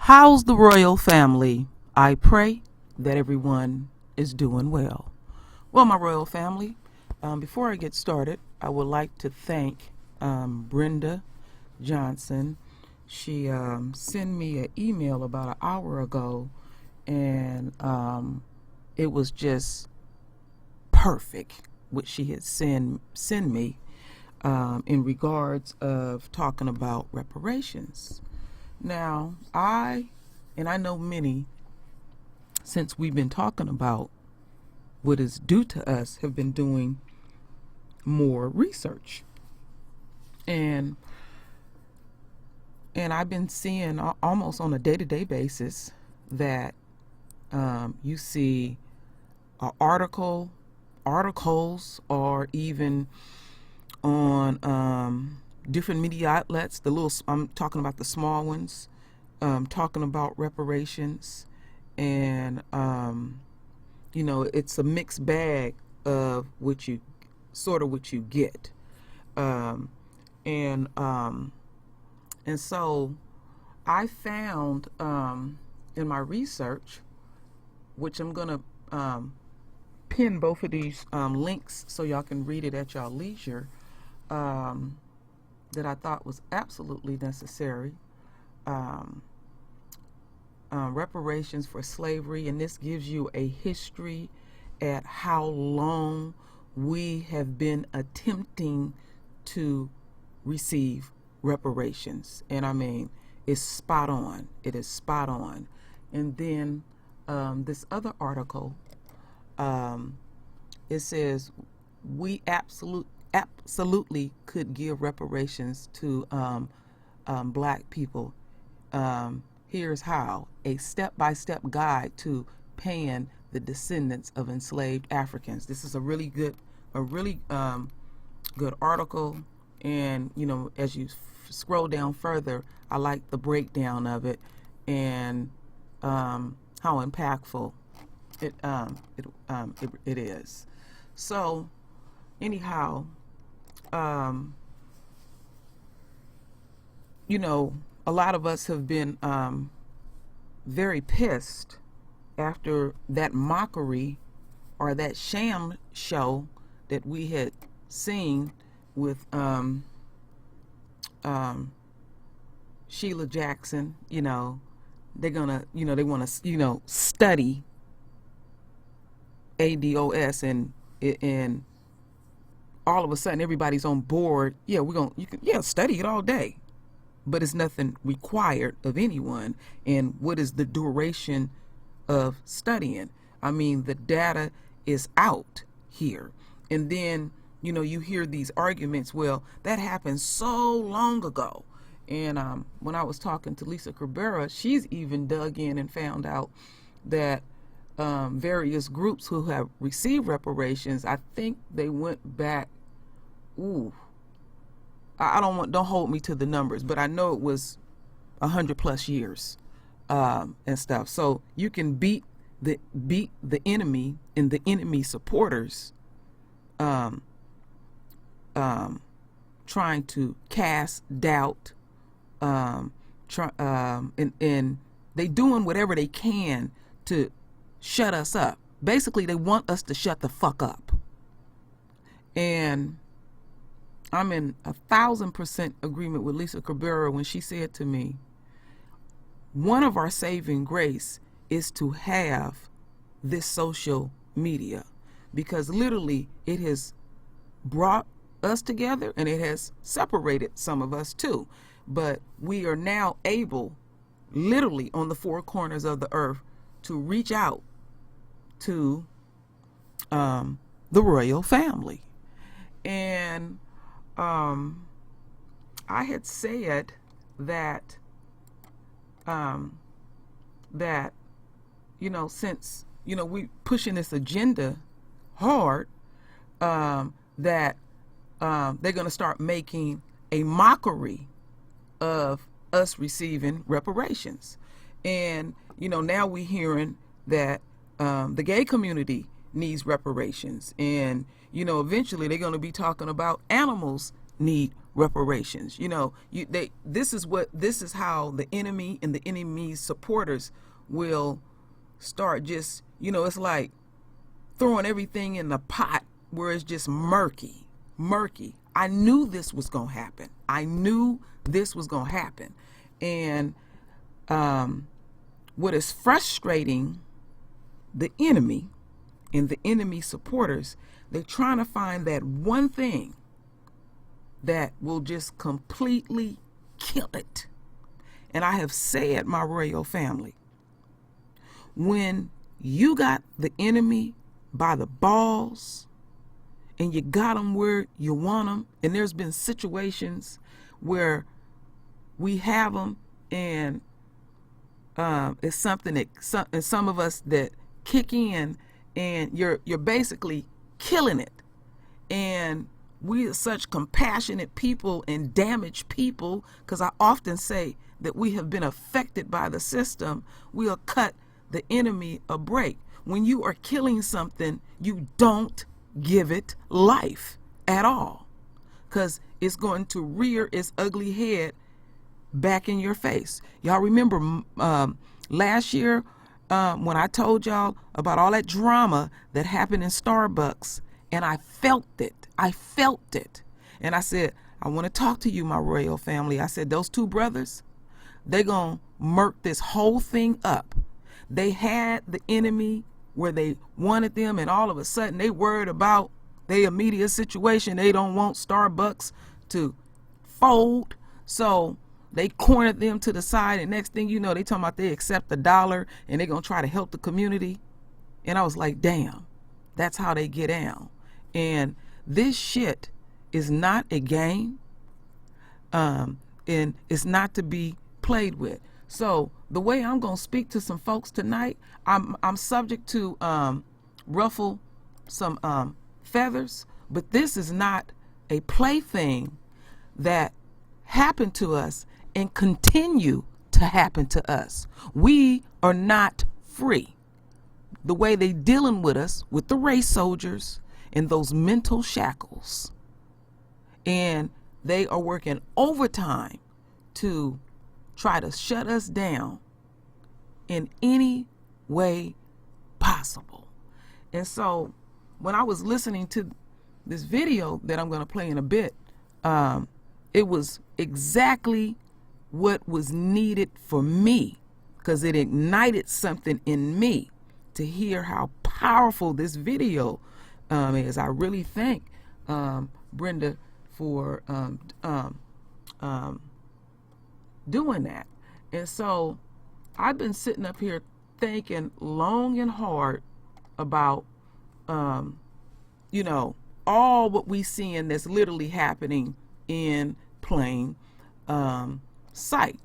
How's the royal family? I pray that everyone is doing well. Well, my royal family, before I get started, I would like to thank Brenda Johnson. She sent me an email about an hour ago, and it was just perfect what she had sent me in regards of talking about reparations. Now, I know many, since we've been talking about what is due to us, have been doing more research. And I've been seeing almost on a day-to-day basis that you see an articles, or even on different media outlets. I'm talking about the small ones, talking about reparations, and it's a mixed bag of what you get, and so I found in my research, which I'm gonna pin both of these links so y'all can read it at y'all leisure, that I thought was absolutely necessary. Reparations for slavery, and this gives you a history at how long we have been attempting to receive reparations. And I mean, it's spot on. It is spot on. And then this other article, it says we absolutely could give reparations to black people. Here's how: a step-by-step guide to paying the descendants of enslaved Africans. This is a really good article. And as you scroll down further, I like the breakdown of it, and how impactful it is. So anyhow, a lot of us have been very pissed after that mockery or that sham show that we had seen with Sheila Jackson. They're gonna, they want to, study ADOS, and all of a sudden everybody's on board. Yeah, you can study it all day, but it's nothing required of anyone. And what is the duration of studying? I mean, the data is out here. And then, you hear these arguments, well, that happened so long ago. And when I was talking to Lisa Cabrera, she's even dug in and found out that various groups who have received reparations, I think they went back, don't hold me to the numbers, but I know it was 100+ years and stuff. So you can beat the enemy and the enemy supporters, trying to cast doubt, and they doing whatever they can to shut us up. Basically, they want us to shut the fuck up. And I'm in 1,000% agreement with Lisa Cabrera when she said to me, one of our saving grace is to have this social media, because literally it has brought us together and it has separated some of us too. But we are now able, literally on the four corners of the earth, to reach out to the royal family. And I had said that since we pushing this agenda hard, that they're going to start making a mockery of us receiving reparations. And now we're hearing that the gay community needs reparations, and eventually they're going to be talking about animals need reparations. This is how the enemy and the enemy's supporters will start just, it's like throwing everything in the pot where it's just murky. I knew this was going to happen. And what is frustrating the enemy and the enemy supporters, they're trying to find that one thing that will just completely kill it. And I have said, my royal family, when you got the enemy by the balls and you got them where you want them, and there's been situations where we have them, and it's something that some of us that kick in, and you're basically killing it. And we are such compassionate people and damaged people, because I often say that we have been affected by the system. We'll cut the enemy a break. When you are killing something, you don't give it life at all, because it's going to rear its ugly head back in your face. Y'all remember last year when I told y'all about all that drama that happened in Starbucks, and I felt it. And I said, I want to talk to you, my royal family. I said, those two brothers, they're going to murk this whole thing up. They had the enemy where they wanted them, and all of a sudden they worried about their immediate situation. They don't want Starbucks to fold. So they cornered them to the side, and next thing you know, they talking about they accept $1 and they're going to try to help the community. And I was like, damn, that's how they get down. And this shit is not a game, and it's not to be played with. So the way I'm going to speak to some folks tonight, I'm subject to ruffle some feathers, but this is not a plaything that happened to us and continue to happen to us. We are not free. The way they dealing with us with the race soldiers and those mental shackles, and they are working overtime to try to shut us down in any way possible. And so when I was listening to this video that I'm going to play in a bit, it was exactly what was needed for me, because it ignited something in me to hear how powerful this video is. I really thank Brenda for doing that. And so I've been sitting up here thinking long and hard about all what we seeing that's literally happening in plain sight.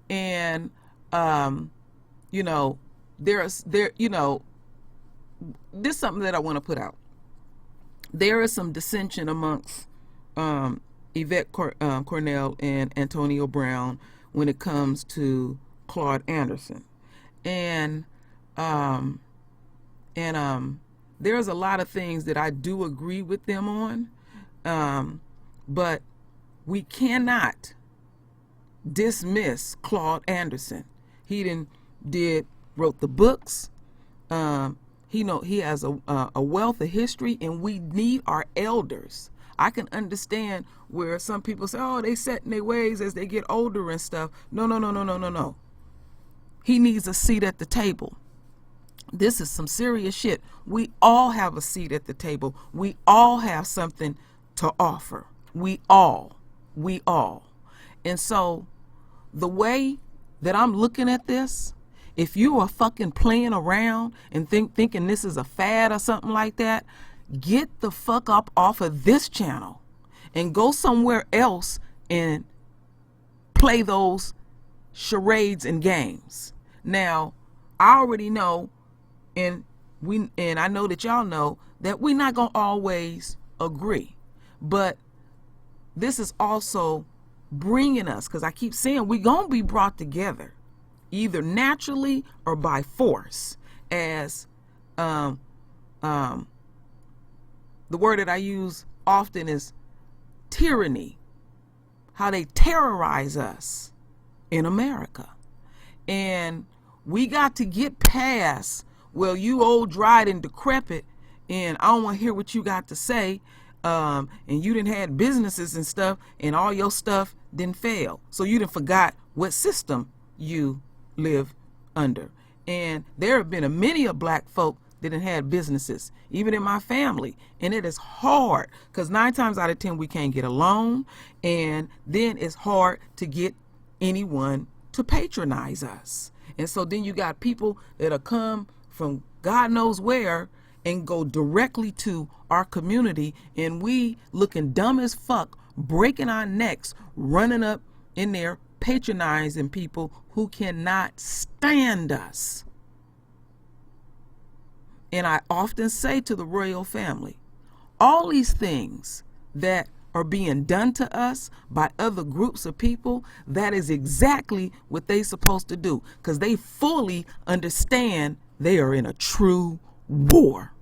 And there's something that I want to put out. There is some dissension amongst Yvette Cornell and Antonio Brown when it comes to Claude Anderson, and there's a lot of things that I do agree with them on, but we cannot dismiss Claude Anderson. He wrote the books. He has a wealth of history, and we need our elders. I can understand where some people say, oh, they set in their ways as they get older and stuff. No. He needs a seat at the table. This is some serious shit. We all have a seat at the table. We all have something to offer. We all. And so the way that I'm looking at this, if you are fucking playing around and thinking this is a fad or something like that, get the fuck up off of this channel and go somewhere else and play those charades and games. Now, I already know, and I know that y'all know, that we're not gonna always agree, but this is also bringing us, because I keep saying we're gonna be brought together either naturally or by force, as the word that I use often is tyranny how they terrorize us in America. And we got to get past, well, you old, dried, and decrepit, and I don't want to hear what you got to say, and you didn't have businesses and stuff, and all your stuff didn't fail. So you didn't forgot what system you live under. And there have been many of black folk that didn't have businesses, even in my family. And it is hard, because 9 times out of 10 we can't get a loan, and then it's hard to get anyone to patronize us. And so then you got people that'll come from God knows where and go directly to our community, and we looking dumb as fuck, breaking our necks, running up in there patronizing people who cannot stand us. And I often say to the royal family, all these things that are being done to us by other groups of people, that is exactly what they're supposed to do, because they fully understand they are in a true war.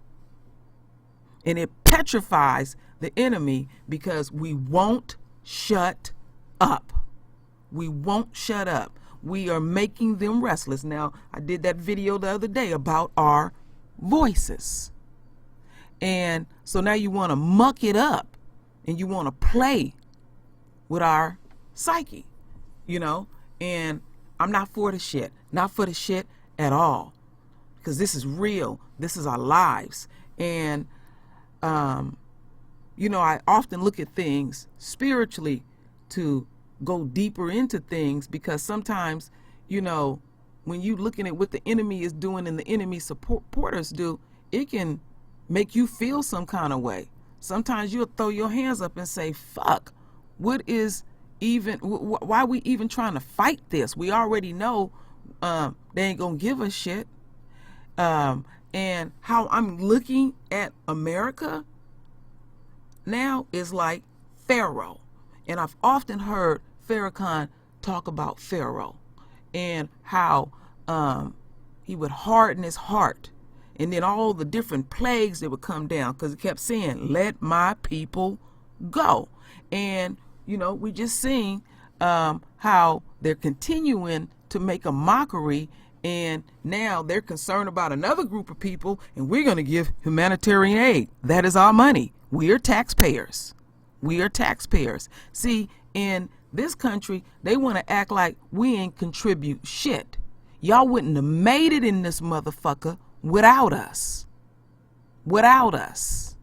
And it petrifies the enemy, because we won't shut up. We won't shut up. We are making them restless. Now, I did that video the other day about our voices. And so now you want to muck it up, and you want to play with our psyche, you know? And I'm not for the shit. Not for the shit at all. Because this is real. This is our lives. And, you know, I often look at things spiritually to go deeper into things, because sometimes, you know, when you looking at what the enemy is doing and the enemy supporters do, it can make you feel some kind of way. Sometimes you'll throw your hands up and say, fuck, what is even, why are we even trying to fight this? We already know they ain't gonna give us shit. And how I'm looking at America now is like Pharaoh. And I've often heard Farrakhan talk about Pharaoh and how he would harden his heart, and then all the different plagues that would come down, because he kept saying, let my people go. And, you know, we just seen how they're continuing to make a mockery, and now they're concerned about another group of people, and we're going to give humanitarian aid. That is our money. We are taxpayers. We are taxpayers. See, in this country, they want to act like we ain't contribute shit. Y'all wouldn't have made it in this motherfucker without us. Without us.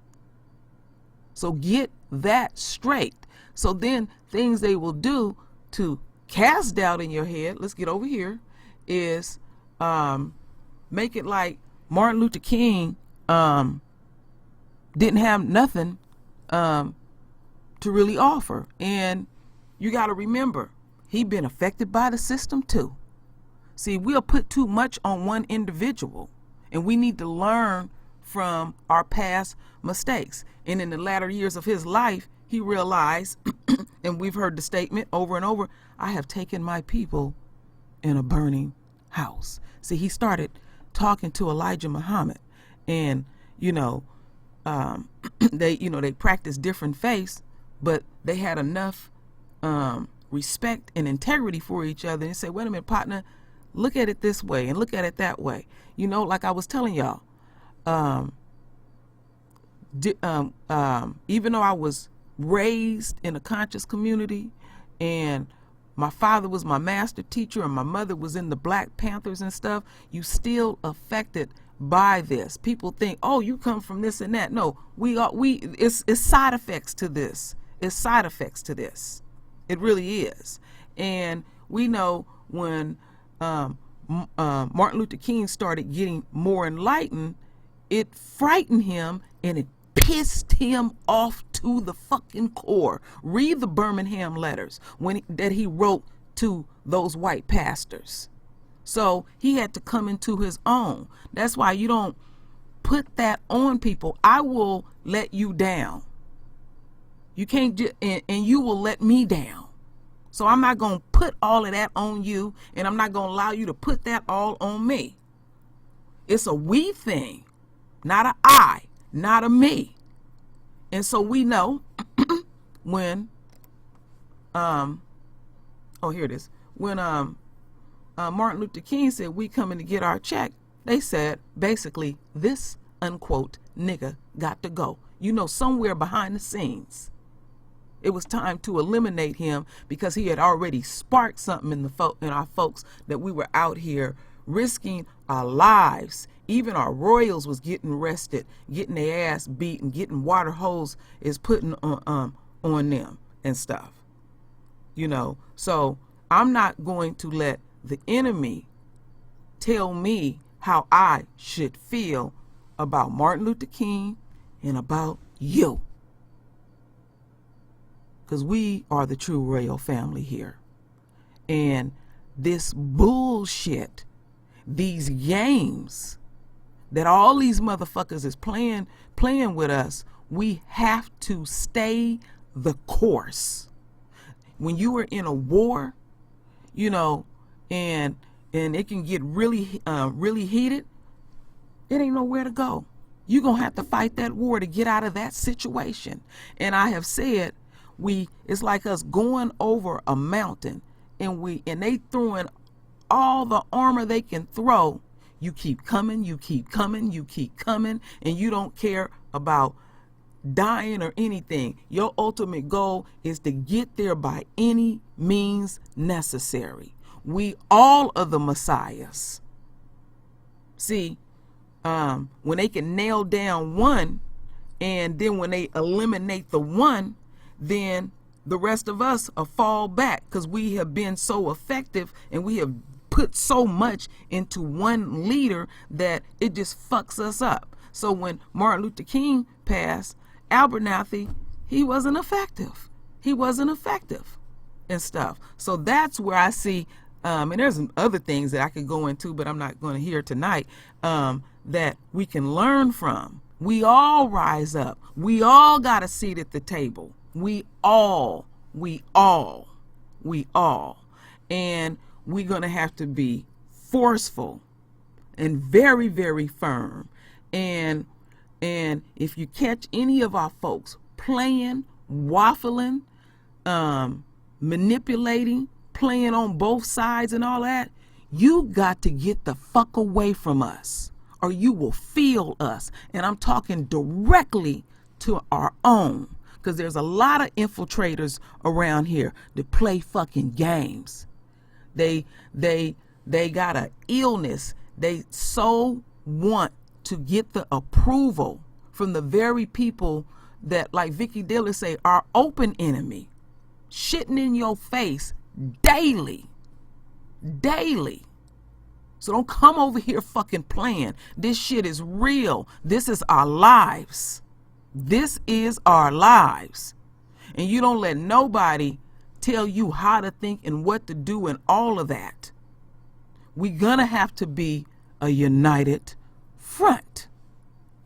So get that straight. So then things they will do to cast doubt in your head, let's get over here, is make it like Martin Luther King didn't have nothing to really offer. And you got to remember, he been affected by the system too. See, we'll put too much on one individual, and we need to learn from our past mistakes. And in the latter years of his life, he realized, and we've heard the statement over and over, I have taken my people in a burning house. See, he started talking to Elijah Muhammad, and, you know, they practiced different faiths, but they had enough respect and integrity for each other, and say, wait a minute, partner, look at it this way and look at it that way. You know, like I was telling y'all, even though I was raised in a conscious community, and my father was my master teacher and my mother was in the Black Panthers and stuff, you still affected by this. People think, oh, you come from this and that. No, it's side effects to this. It's side effects to this. It really is. And we know when Martin Luther King started getting more enlightened, it frightened him and it pissed him off to the fucking core. Read the Birmingham letters that he wrote to those white pastors. So he had to come into his own. That's why you don't put that on people. I will let you down. You can't and you will let me down. So I'm not going to put all of that on you, and I'm not going to allow you to put that all on me. It's a we thing, not a I, not a me. And so we know when oh, here it is. When Martin Luther King said, we coming to get our check, they said, basically, this, unquote, nigga got to go. You know, somewhere behind the scenes, it was time to eliminate him because he had already sparked something in our folks that we were out here risking our lives. Even our royals was getting arrested, getting their ass beat, and getting water hose is putting on them and stuff. You know, so I'm not going to let the enemy tell me how I should feel about Martin Luther King and about you. Because we are the true royal family here. And this bullshit, these games that all these motherfuckers is playing with us, we have to stay the course. When you are in a war, you know, and it can get really heated, it ain't nowhere to go. You're going to have to fight that war to get out of that situation. And I have said, it's like us going over a mountain and they throwing all the armor they can throw. You keep coming, you keep coming, you keep coming, and you don't care about dying or anything. Your ultimate goal is to get there by any means necessary. We all are the messiahs. See, when they can nail down one, and then when they eliminate the one, then the rest of us will fall back because we have been so effective and we have put so much into one leader that it just fucks us up. So when Martin Luther King passed, Abernathy, he wasn't effective. He wasn't effective and stuff. So that's where I see, and there's some other things that I could go into, but I'm not going to hear tonight, that we can learn from. We all rise up. We all got a seat at the table. We all. And we're going to have to be forceful and very, very firm. And if you catch any of our folks playing, waffling, manipulating, playing on both sides and all that, you got to get the fuck away from us or you will feel us. And I'm talking directly to our own. Because there's a lot of infiltrators around here that play fucking games. They got an illness. They so want to get the approval from the very people that, like Vicky Diller say, are open enemy. Shitting in your face daily. So don't come over here fucking playing. This shit is real. This is our lives. This is our lives. And you don't let nobody tell you how to think and what to do and all of that. We're going to have to be a united front.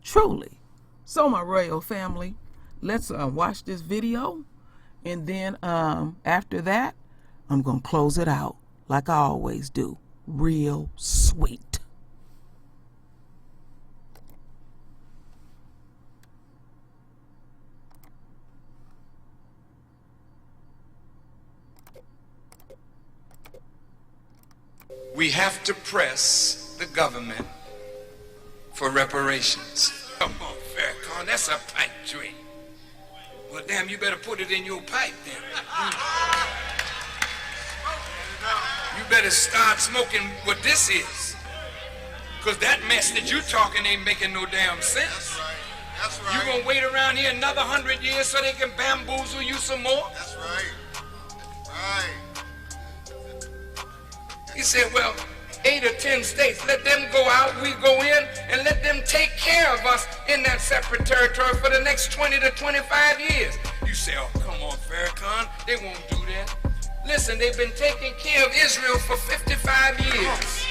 Truly. So my royal family, let's watch this video. And then after that, I'm going to close it out like I always do. Real sweet. We have to press the government for reparations. Come on, Farrakhan, that's a pipe dream. Well, damn, you better put it in your pipe then. You better start smoking what this is. Because that mess that you talking ain't making no damn sense. That's right. You gonna wait around here another 100 years so they can bamboozle you some more? That's right. Right. He said, well, 8 or 10 states, let them go out, we go in, and let them take care of us in that separate territory for the next 20 to 25 years. You say, oh, come on, Farrakhan, they won't do that. Listen, they've been taking care of Israel for 55 years.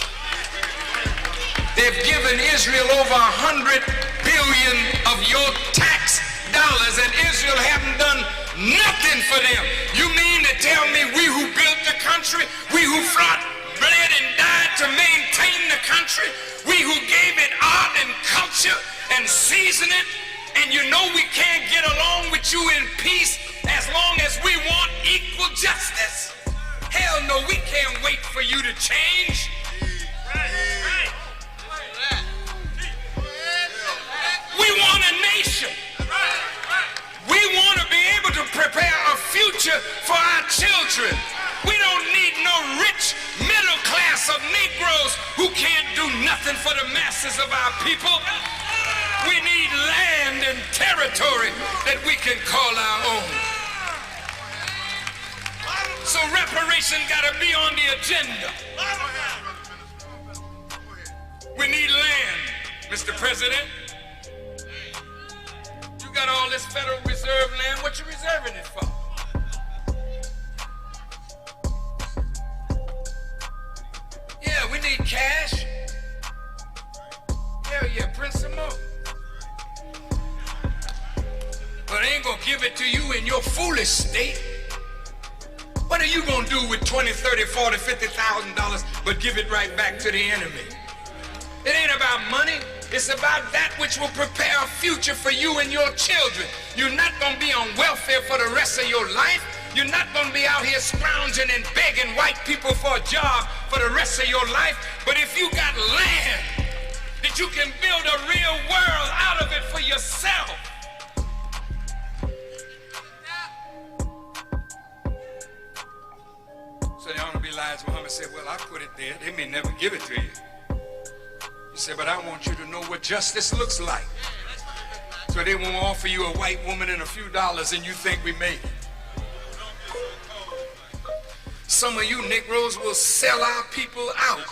They've given Israel over 100 billion of your tax dollars, and Israel haven't done nothing for them. You mean to tell me we who built the country, we who fought, bled and died to maintain the country, we who gave it art and culture and season it, and you know we can't get along with you in peace, as long as we want equal justice. Hell no, we can't wait for you to change. We want a nation. We want to be able to prepare a future for our children. We don't need no rich middle class of Negroes who can't do nothing for the masses of our people. We need land and territory that we can call our own. So reparation got to be on the agenda. We need land, Mr. President. You got all this Federal Reserve land. What you reserving it for? Yeah, we need cash. Hell yeah, print some more. But I ain't gonna give it to you in your foolish state. What are you gonna do with $20, $30, $40, $50,000 but give it right back to the enemy? It ain't about money. It's about that which will prepare a future for you and your children. You're not gonna be on welfare for the rest of your life. You're not gonna be out here scrounging and begging white people for a job for the rest of your life. But if you got land that you can build a real world out of it for yourself. So the Honorable Elijah Muhammad said, well, I put it there. They may never give it to you. He said, but I want you to know what justice looks like. So they won't offer you a white woman and a few dollars and you think we made it. Some of you Negroes will sell our people out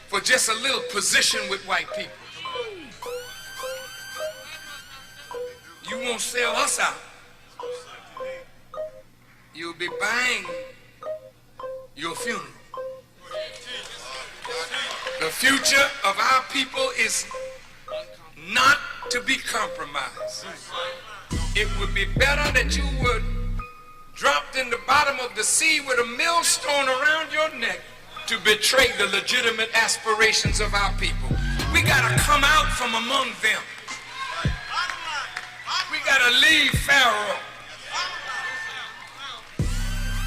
for just a little position with white people. You won't sell us out. You'll be buying your funeral. The future of our people is not to be compromised. It would be better that you were dropped in the bottom of the sea with a millstone around your neck to betray the legitimate aspirations of our people. We gotta come out from among them. We gotta leave Pharaoh.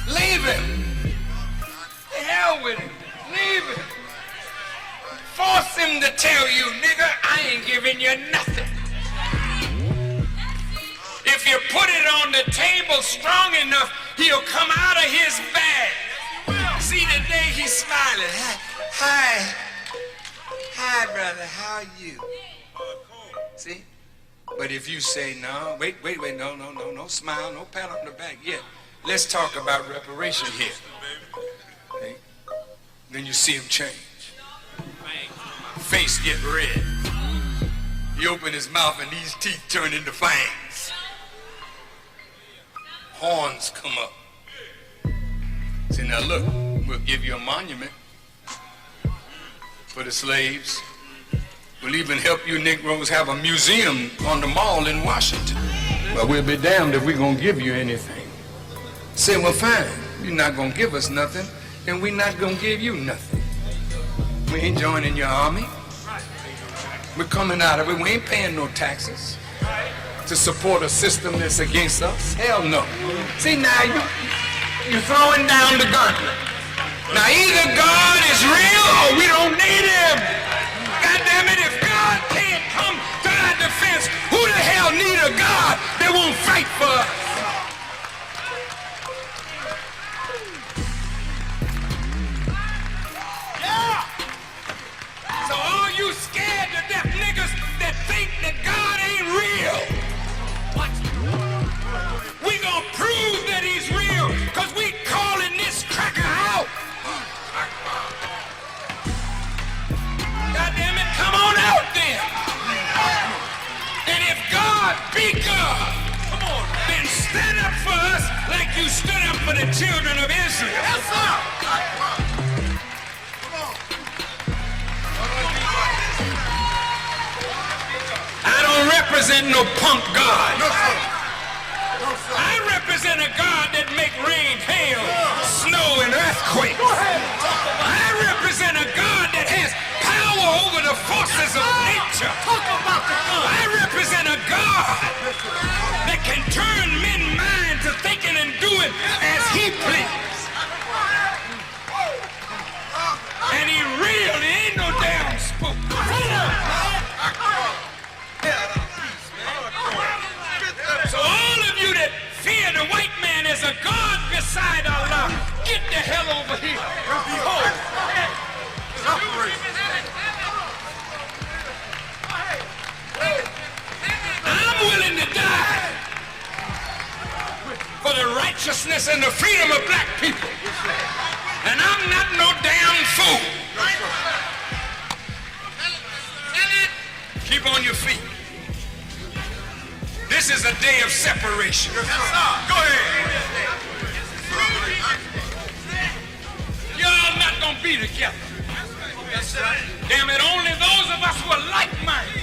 Leave him. The hell with him. Leave him. Force him to tell you, nigga, I ain't giving you nothing. If you put it on the table strong enough, he'll come out of his bag. See, today he's smiling. Hi. Hi, brother. How are you? See? But if you say, no, wait, no, smile, no pat on the back. Yeah, let's talk about reparation here. Okay? Then you see him change. Face get red. He opened his mouth and these teeth turn into fangs. Horns come up. Say, now look, we'll give you a monument for the slaves. We'll even help you Negroes have a museum on the mall in Washington. But we'll be damned if we're going to give you anything. Say, well, fine. You're not going to give us nothing, and we're not going to give you nothing. We ain't joining your army. We're coming out of it. We ain't paying no taxes to support a system that's against us. Hell no. See, now you're throwing down the gauntlet. Now either God is real or we don't need him. God damn it, if God can't come to our defense, who the hell need a God that won't fight for us? Yeah! So all you scared to death niggas that think that God ain't real, we gonna prove that he's real, cause we calling this cracker out. God damn it, come on out then. And if God be God, then stand up for us like you stood up for the children of Israel. Yes, sir. I don't represent no punk God. No, sir. No, sir. I represent a God that make rain, hail, snow, and earthquakes. I represent a God that has power over the forces of nature. I represent a God that can turn men people. So all of you that fear the white man as a God beside Allah, get the hell over here. I'm willing to die for the righteousness and the freedom of black people. And I'm not no damn fool. Keep on your feet. This is a day of separation. Go ahead. Y'all not gonna be together. Damn it, only those of us who are like-minded.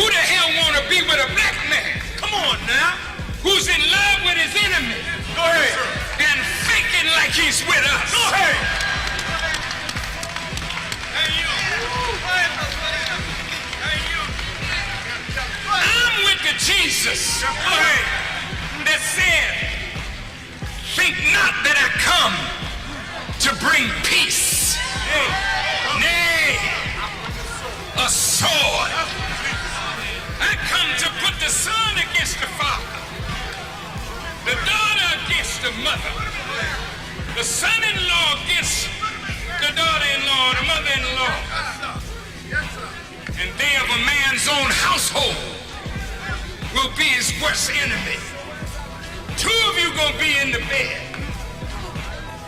Who the hell wanna be with a black man? Come on now. Who's in love with his enemy? Go ahead. And faking like he's with us. Go ahead. I'm with the Jesus that said, think not that I come to bring peace. Nay, a sword. I come to put the son against the father, the daughter against the mother, the son-in-law against the daughter-in-law, the mother-in-law. And they of a man's own household will be his worst enemy. Two of you gonna be in the bed,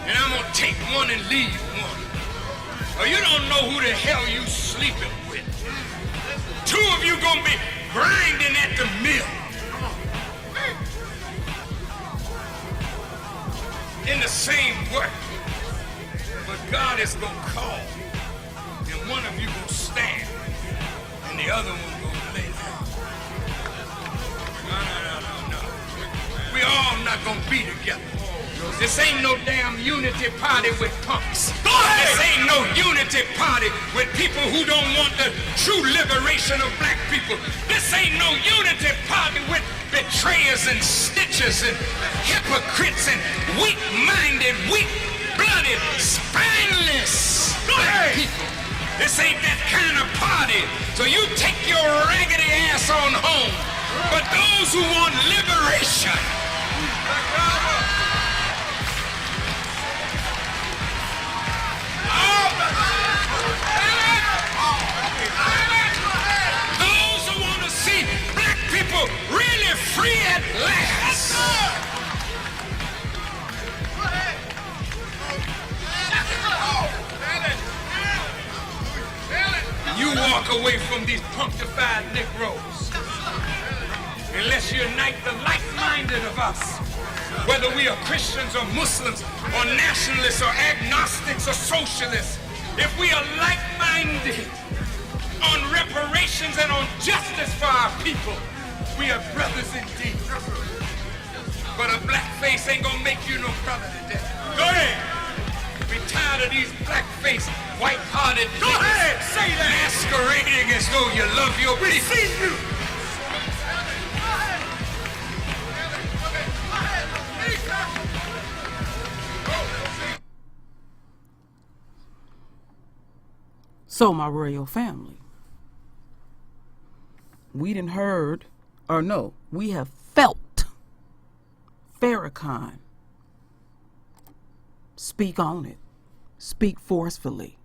and I'm gonna take one and leave one. Or you don't know who the hell you sleeping with. Two of you gonna be grinding at the mill. In the same work. But God is gonna call, and one of you gonna stand, and the other one gonna lay down. No. We all not gonna be together. This ain't no damn unity party with punks. This ain't no unity party with people who don't want the true liberation of black people. This ain't no unity party with betrayers and snitchers and hypocrites and weak-minded, weak-blooded, spineless black people. This ain't that kind of party. So you take your raggedy ass on home. But those who want liberation, those who want to see black people really free at last, you walk away from these punctified Negroes unless you unite the like-minded of us, whether we are Christians or Muslims or nationalists or agnostics or socialists. If we are like-minded on reparations and on justice for our people, we are brothers indeed. But a black face ain't gonna make you no brother today. Go ahead. We tired of these black-faced, white-hearted Go ahead, say that. masquerading as though you love your people. We see you. So, my royal family, we done heard, or no, we have felt Farrakhan speak on it, speak forcefully.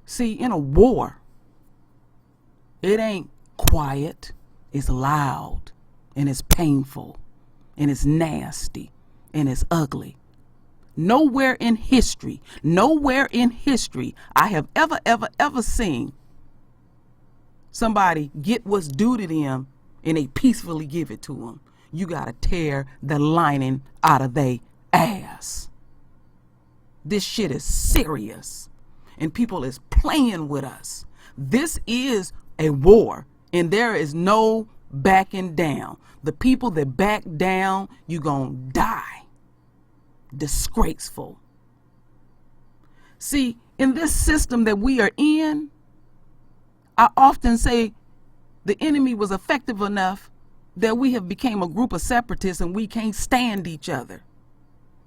See, in a war, it ain't quiet, it's loud, and it's painful, and it's nasty, and it's ugly. Nowhere in history I have ever seen somebody get what's due to them and they peacefully give it to them. You gotta tear the lining out of they ass. This shit is serious and people is playing with us. This is a war and there is no backing down. The people that back down, you gonna die. Disgraceful. See, in this system that we are in, I often say the enemy was effective enough that we have become a group of separatists and we can't stand each other.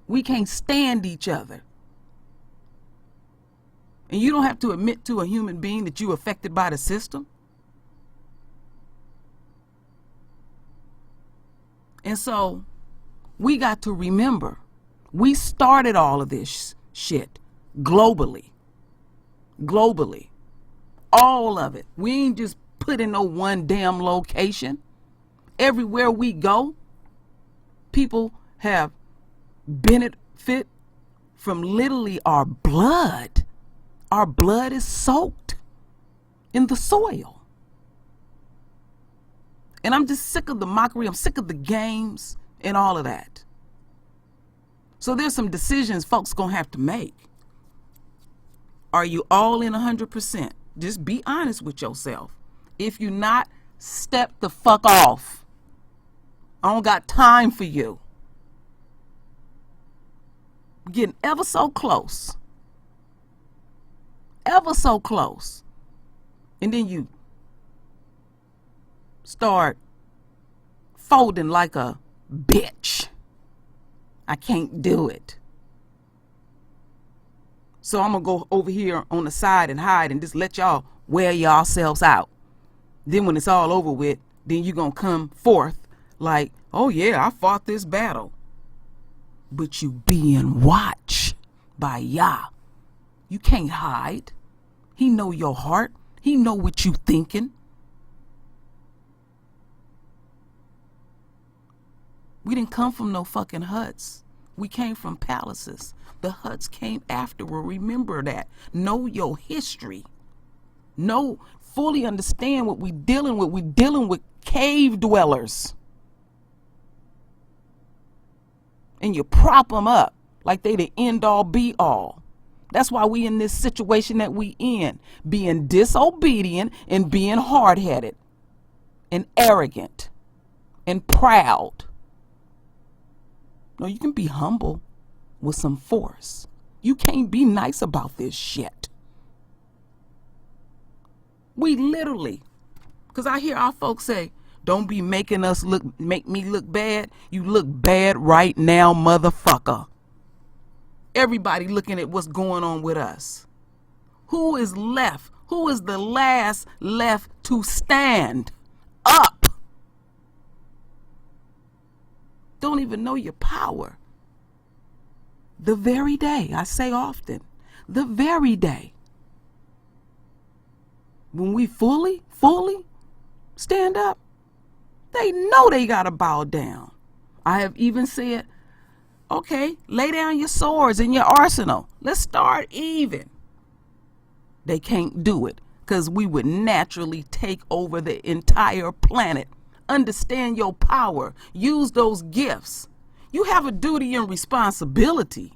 We can't stand each other. And you don't have to admit to a human being that you're affected by the system. And so we got to remember, we started all of this shit globally. Globally. All of it. We ain't just put in no one damn location. Everywhere we go, people have benefit from literally our blood. Our blood is soaked in the soil. And I'm just sick of the mockery. I'm sick of the games and all of that. So there's some decisions folks gonna have to make. Are you all in 100%? Just be honest with yourself. If you're not, step the fuck off. I don't got time for you. We're getting ever so close. Ever so close. And then you start folding like a bitch. I can't do it. So I'm going to go over here on the side and hide and just let y'all wear yourselves out. Then when it's all over with, then you're going to come forth like, oh yeah, I fought this battle. But you being watched by Yah. You can't hide. He know your heart. He know what you thinking. We didn't come from no fucking huts. We came from palaces. The huts came afterward. Remember that. Know your history. Know, fully understand what we dealing with. We dealing with cave dwellers. And you prop them up like they the end all be all. That's why we in this situation that we in. Being disobedient and being hard-headed and arrogant and proud. No, you can be humble with some force. You can't be nice about this shit. We literally, because I hear our folks say, don't be make me look bad. You look bad right now, motherfucker. Everybody looking at what's going on with us. Who is left? Who is the last left to stand up? Don't even know your power. The very day, I say often, the very day when we fully stand up, they know they gotta bow down. I have even said, okay, lay down your swords and your arsenal. Let's start even. They can't do it because we would naturally take over the entire planet. Understand your power. Use those gifts. You have a duty and responsibility.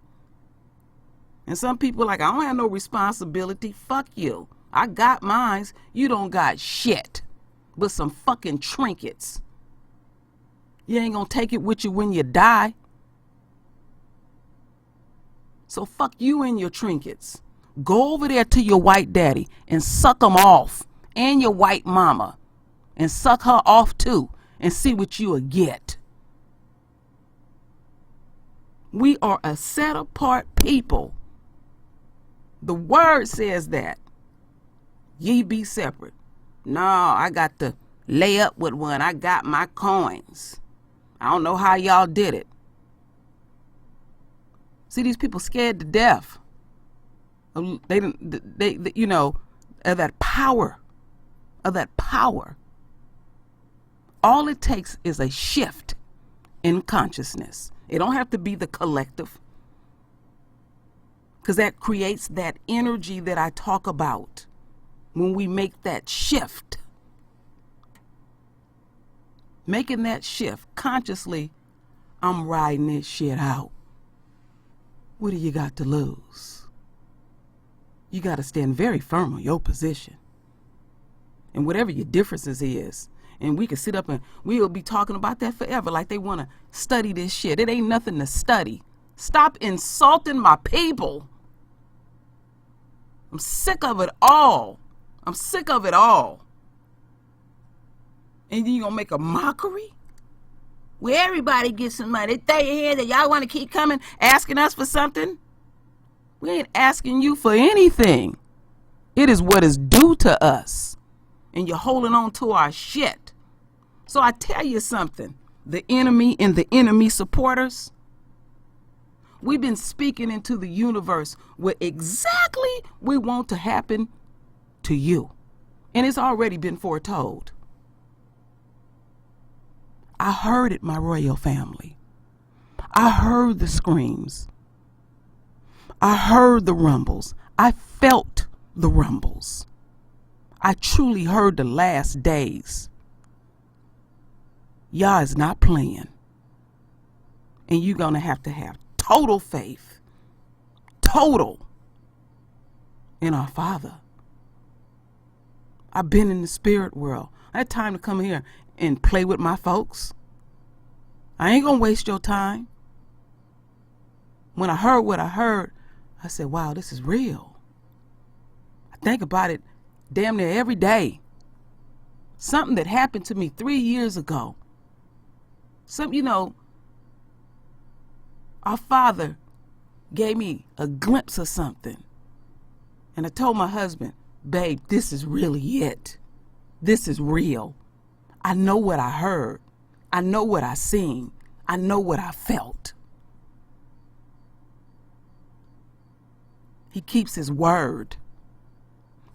And some people are like, I don't have no responsibility. Fuck you. I got mines. You don't got shit but some fucking trinkets. You ain't gonna take it with you when you die. So fuck you and your trinkets. Go over there to your white daddy and suck them off. And your white mama. And suck her off too. And see what you will get. We are a set apart people. The word says that. Ye be separate. No, I got to lay up with one. I got my coins. I don't know how y'all did it. See, these people scared to death. They you know, of that power. Of that power. All it takes is a shift in consciousness. It don't have to be the collective. Because that creates that energy that I talk about. When we make that shift. Making that shift consciously, I'm riding this shit out. What do you got to lose? You got to stand very firm on your position. And whatever your differences is, and we can sit up and we'll be talking about that forever like they want to study this shit. It ain't nothing to study. Stop insulting my people. I'm sick of it all. I'm sick of it all. And you gonna make a mockery? Where everybody gets some money. They throw your hand that y'all want to keep coming asking us for something? We ain't asking you for anything. It is what is due to us. And you're holding on to our shit. So I tell you something, the enemy and the enemy supporters, we've been speaking into the universe what exactly we want to happen to you. And it's already been foretold. I heard it, my royal family. I heard the screams. I heard the rumbles. I felt the rumbles. I truly heard the last days. Y'all is not playing. And you're going to have total faith, total, in our Father. I've been in the spirit world. I had time to come here and play with my folks. I ain't going to waste your time. When I heard what I heard, I said, wow, this is real. I think about it damn near every day. Something that happened to me 3 years ago. Our Father gave me a glimpse of something. And I told my husband, babe, this is really it. This is real. I know what I heard. I know what I seen. I know what I felt. He keeps his word.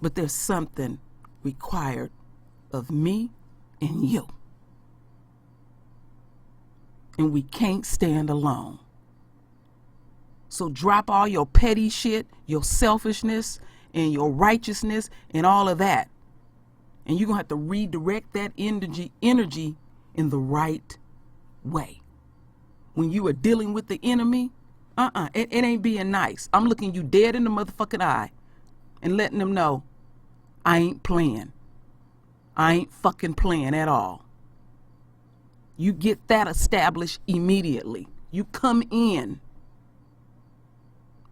But there's something required of me and you. And we can't stand alone. So drop all your petty shit, your selfishness, and your righteousness, and all of that. And you're going to have to redirect that energy in the right way. When you are dealing with the enemy, it ain't being nice. I'm looking you dead in the motherfucking eye and letting them know I ain't playing. I ain't fucking playing at all. You get that established immediately. You come in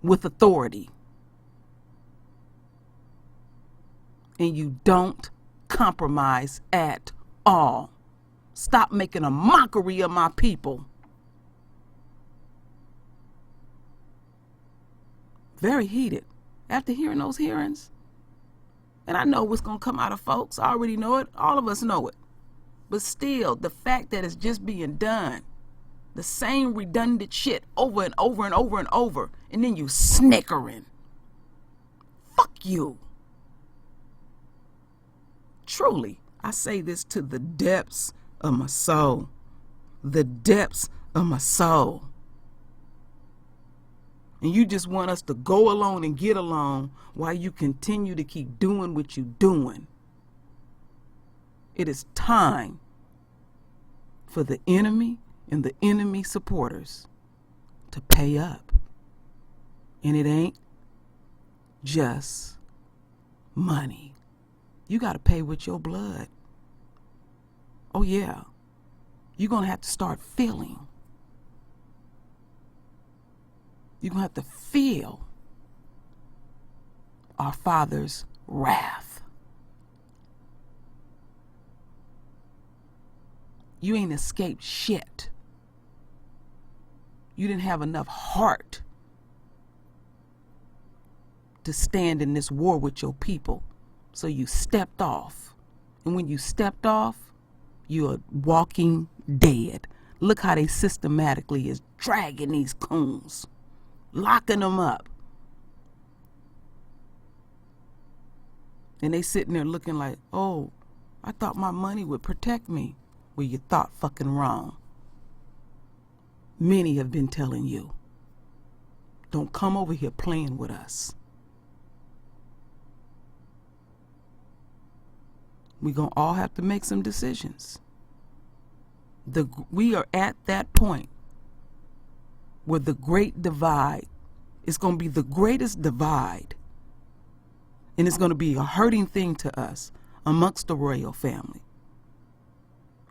with authority. And you don't compromise at all. Stop making a mockery of my people. Very heated after hearing those hearings. And I know what's going to come out of folks. I already know it. All of us know it. But still, the fact that it's just being done, the same redundant shit over and over and over and over, and then you snickering. Fuck you. Truly, I say this to the depths of my soul. The depths of my soul. And you just want us to go along and get along while you continue to keep doing what you're doing. It is time for the enemy and the enemy supporters to pay up. And it ain't just money. You got to pay with your blood. Oh, yeah. You're going to have to start feeling. You're going to have to feel our Father's wrath. You ain't escaped shit. You didn't have enough heart to stand in this war with your people. So you stepped off. And when you stepped off, you're walking dead. Look how they systematically is dragging these coons, locking them up. And they sitting there looking like, oh, I thought my money would protect me. Well, you thought fucking wrong. Many have been telling you, don't come over here playing with us. We're going to all have to make some decisions. We are at that point where the great divide is going to be the greatest divide. And it's going to be a hurting thing to us amongst the royal family.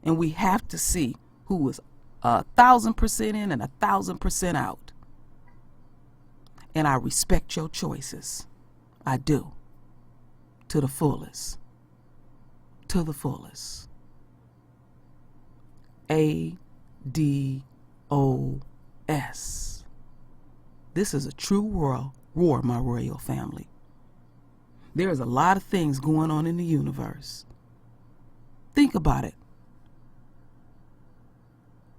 And we have to see who is 1,000% in and 1,000% out. And I respect your choices. I do. To the fullest. To the fullest. ADOS. This is a true war, my royal family. There's a lot of things going on in the universe. Think about it.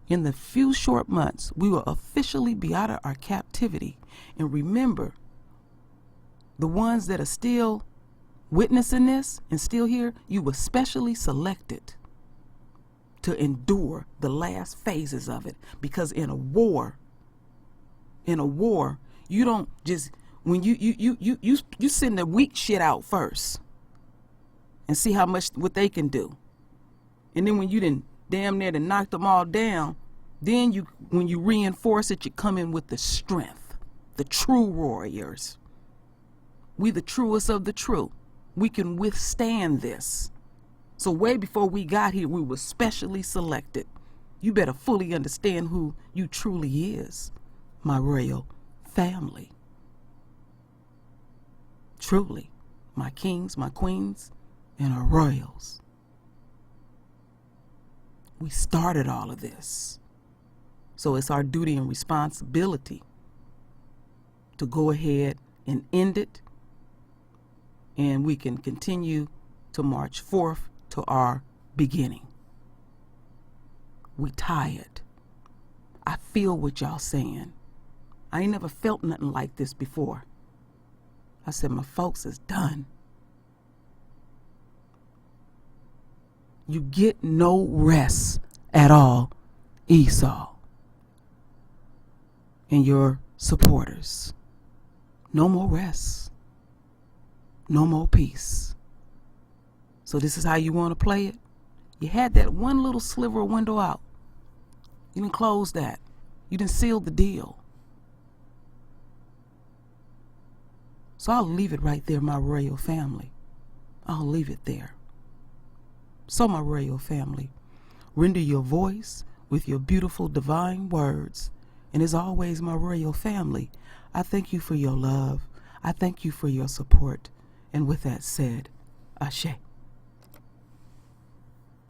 In the few short months, we will officially be out of our captivity. And remember, the ones that are still witnessing this and still here, you were specially selected to endure the last phases of it. Because in a war, you don't just, when you send the weak shit out first and see how much, what they can do. And then when you done damn near to knock them all down, then when you reinforce it, you come in with the strength, the true warriors. We the truest of the true. We can withstand this. So way before we got here, we were specially selected. You better fully understand who you truly is, my royal family. Truly, my kings, my queens, and our royals. We started all of this. So it's our duty and responsibility to go ahead and end it. And we can continue to march forth to our beginning. We tired. I feel what y'all saying. I ain't never felt nothing like this before. I said, my folks is done. You get no rest at all, Esau and your supporters. No more rest. No more peace. So this is how you want to play it? You had that one little sliver of window out. You didn't close that. You didn't seal the deal. So I'll leave it right there, my royal family. I'll leave it there. So my royal family, render your voice with your beautiful divine words. And as always, my royal family, I thank you for your love. I thank you for your support. And with that said, Ashe.